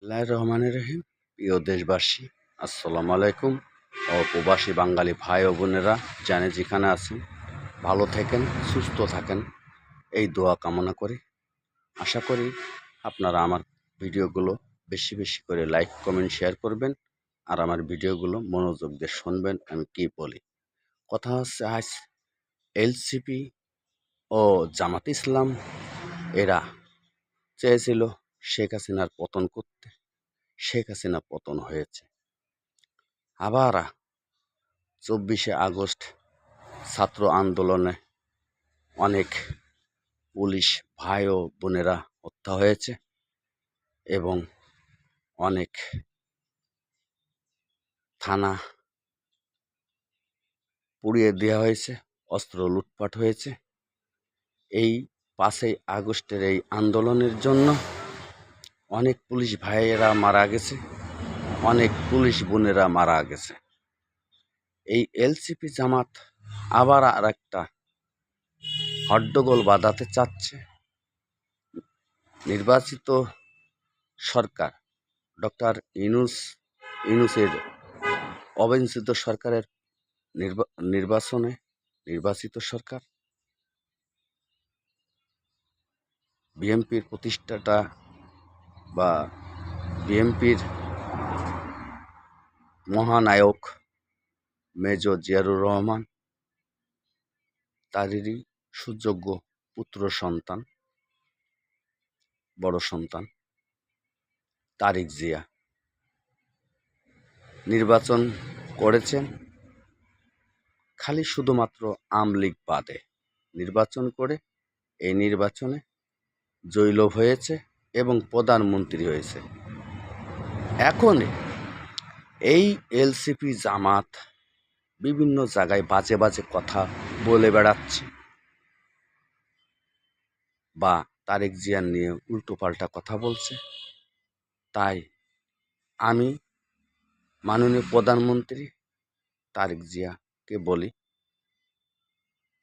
রহমানের রহিম। প্রিয় দেশবাসী, আসসালামু আলাইকুম ও প্রবাসী বাঙালি ভাই ও বোনেরা, জানে যেখানে আছেন ভালো থাকেন, সুস্থ থাকেন, এই দোয়া কামনা করি। আশা করি আপনারা আমার ভিডিওগুলো বেশি বেশি করে লাইক কমেন্ট শেয়ার করবেন আর আমার ভিডিওগুলো মনোযোগ দিয়ে শুনবেন আমি কি বলি। কথা হচ্ছে, আজ এলসিপি ও জামাত ইসলাম এরা চেয়েছিল শেখ হাসিনার পতন করতে। শেখ হাসিনা পতন হয়েছে। আবার 24শে আগস্ট ছাত্র আন্দোলনে অনেক পুলিশ ভাই ও বোনেরা হত্যা হয়েছে এবং অনেক থানা পুড়িয়ে দেওয়া হয়েছে, অস্ত্র লুটপাট হয়েছে। এই 5ই আগস্টের এই আন্দোলনের জন্য অনেক পুলিশ ভাইয়েরা মারা গেছে, অনেক পুলিশ বোনেরা মারা গেছে। এই এলসিপি জামাত আবার আর একটা হট্টগোল বাঁধাতে চাচ্ছে। নির্বাচিত সরকার ডক্টর ইউনূসের অবাঞ্ছিত সরকারের নির্বাচনে নির্বাচিত সরকার বিএনপির প্রতিষ্ঠাতা বা বিএনপির মহানায়ক মেজর জিয়াউর রহমান, তাদেরই সুযোগ্য পুত্র সন্তান, বড় সন্তান তারেক জিয়া নির্বাচন করেছেন। খালি শুধুমাত্র আওয়ামী লীগ বাদে নির্বাচন করে এই নির্বাচনে জয়লাভ হয়েছে এবং প্রধানমন্ত্রী হয়েছে। এখন এই এলসিপি জামাত বিভিন্ন জায়গায় বাজে বাজে কথা বলে বেড়াচ্ছে বা তারেক জিয়া নিয়ে উল্টোপাল্টা কথা বলছে। তাই আমি মাননীয় প্রধানমন্ত্রী তারেক জিয়াকে বলি,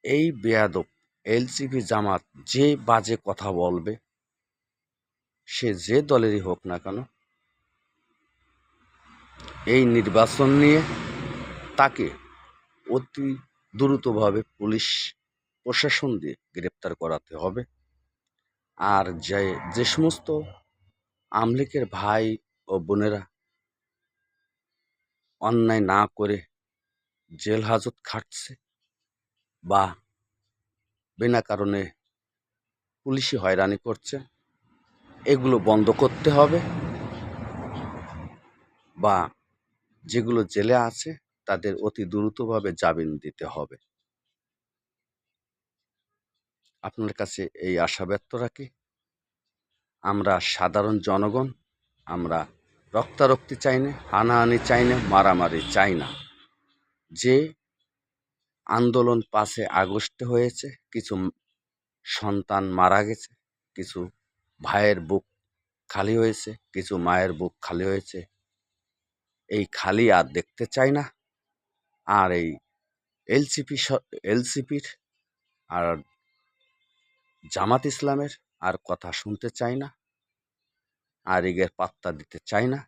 এই বেয়াদব এলসিপি জামাত যে বাজে কথা বলবে, সে যে দলেরই হোক না কেন, এই নির্বাচন নিয়ে তাকে অতি দ্রুতভাবে পুলিশ প্রশাসন দিয়ে গ্রেপ্তার করাতে হবে। আর যে সমস্ত আওয়ামী লীগের ভাই ও বোনেরা অন্যায় না করে জেল হাজত খাটছে বা বিনা কারণে পুলিশি হয়রানি করছে, এগুলো বন্ধ করতে হবে বা যেগুলো জেলে আছে তাদের অতি দ্রুতভাবে জামিন দিতে হবে। আপনার কাছে এই আশা ব্যক্ত রাখি। আমরা সাধারণ জনগণ, আমরা রক্তারক্তি চাই না, হানাহানি চাই না, মারামারি চাই না। যে আন্দোলন 5ই আগস্টে হয়েছে, কিছু সন্তান মারা গেছে, কিছু ভাইয়ের বুক খালি হয়েছে, কিছু মায়ের বুক খালি হয়েছে, এই খালি আর দেখতে চাই না। আর এই এলসিপির আর জামাত ইসলামের আর কথা শুনতে চাই না, আর এগের পাত্তা দিতে চাই না।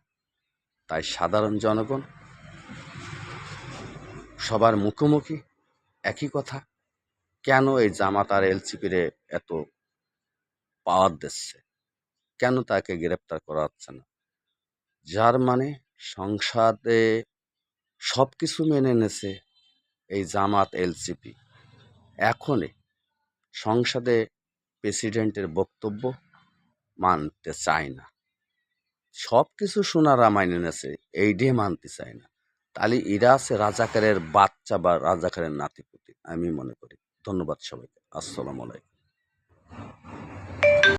তাই সাধারণ জনগণ সবার মুখোমুখি একই কথা, কেন এই জামাত আর এলসিপিরে এত পাওয়ার দিচ্ছে, কেন তাকে গ্রেপ্তার করা হচ্ছে না? যার মানে সংসদে সব কিছু মেনে নেছে এই জামাত এলসিপি, এখনই সংসদে প্রেসিডেন্টের বক্তব্য মানতে চায় না। সব কিছু সোনারা মাইনে নেছে, এইটাই মানতে চায় না। তাহলে এরা আছে রাজাকারের বাচ্চা বা রাজাকারের নাতিপুতি, আমি মনে করি। ধন্যবাদ সবাইকে। আসসালামু আলাইকুম।